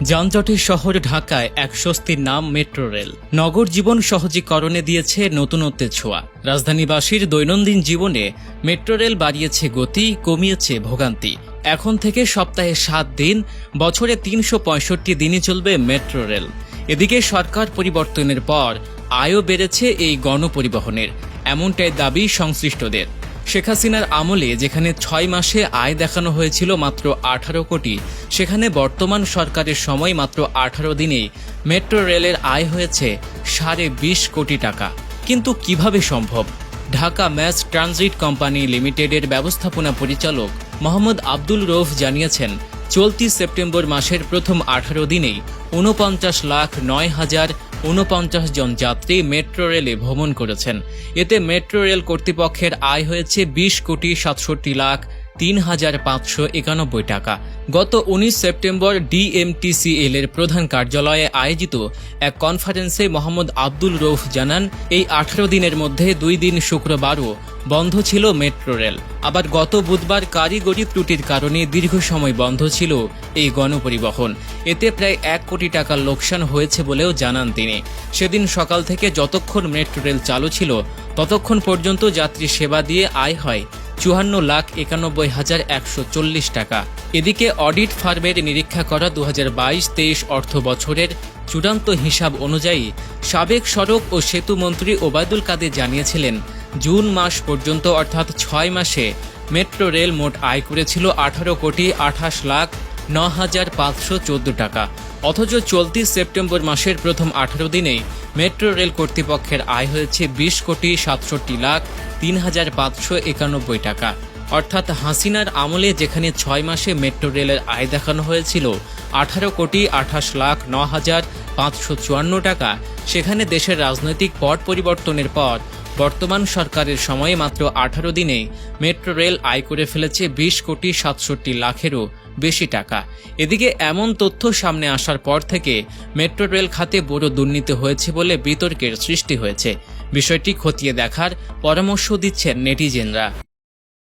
যানজটের শহর ঢাকায় এক স্বস্তির নাম মেট্রো রেল। নগর জীবন সহজীকরণে দিয়েছে নতুনত্বের ছোঁয়া। রাজধানীবাসীর দৈনন্দিন জীবনে মেট্রো রেল বাড়িয়েছে গতি, কমিয়েছে ভোগান্তি। এখন থেকে সপ্তাহে 7 দিন, বছরে 365 দিনই চলবে মেট্রো রেল। এদিকে সরকার পরিবর্তনের পর আয়ও বেড়েছে এই গণপরিবহনের, এমনটাই দাবি সংশ্লিষ্টদের। শেখ হাসিনার আমলে যেখানে 6 মাসে আয় দেখানো হয়েছিল মাত্র 18 কোটি, সেখানে বর্তমান সরকারের সময় মাত্র 18 দিনেই মেট্রো রেলের আয় হয়েছে 20.5 কোটি টাকা। কিন্তু কিভাবে সম্ভব? ঢাকা ম্যাস ট্রানজিট কোম্পানি লিমিটেডের ব্যবস্থাপনা পরিচালক মোহাম্মদ আব্দুল রৌফ জানিয়েছেন, চলতি সেপ্টেম্বর মাসের প্রথম 18 দিনেই 49,09,049 জন যাত্রী মেট্রো রেলে ভ্রমণ করেছেন। এতে মেট্রো রেল কর্তৃপক্ষের আয় হয়েছে 20,67,03,591 টাকা। গত 19 সেপ্টেম্বর ডিএমটিসিএল এর প্রধান কার্যালয়ে আয়োজিত এক কনফারেন্সে মোহাম্মদ আব্দুল রৌফ জানান, এই 18 দিনের মধ্যে 2 দিন শুক্রবারও বন্ধ ছিল মেট্রো রেল। আবার গত বুধবার কারিগরি ত্রুটির কারণে দীর্ঘ সময় বন্ধ ছিল এই গণপরিবহন। এতে প্রায় 1 কোটি টাকার লোকসান হয়েছে বলেও জানান তিনি। সেদিন সকাল থেকে যতক্ষণ মেট্রো রেল চালু ছিল ততক্ষণ পর্যন্ত যাত্রী সেবা দিয়ে আয় হয় 54,91,140 টাকা। এদিকে অডিট ফার্মের নিরীক্ষা করা 2022-23 অর্থ বছরের চূড়ান্ত হিসাব অনুযায়ী সাবেক সড়ক ও সেতু মন্ত্রী ওবায়দুল কাদের জানিয়েছিলেন, জুন মাস পর্যন্ত অর্থাৎ 6 মাসে মেট্রো রেল মোট আয় করেছিল 18,28,09,514 টাকা। অথচ চলতি সেপ্টেম্বর মাসের প্রথম 18 দিনেই মেট্রো রেল কর্তৃপক্ষের আয় হয়েছে 20,67,03,591 টাকা। অর্থাৎ হাসিনার আমলে যেখানে 6 মাসে মেট্রো রেলের আয় দেখানো হয়েছিল 18,28,09,554 টাকা, সেখানে দেশের রাজনৈতিক পট পরিবর্তনের পর বর্তমান সরকারের সময়ে মাত্র 18 দিনে মেট্রো রেল আয় করে ফেলেছে 20,67,00,000-এরও বেশি টাকা। এদিকে এমন তথ্য সামনে আসার পর থেকে মেট্রো রেল খাতে বড় দুর্নীতি হয়েছে বলে বিতর্কের সৃষ্টি হয়েছে। বিষয়টি খতিয়ে দেখার পরামর্শ দিচ্ছেন নেটিজেনরা।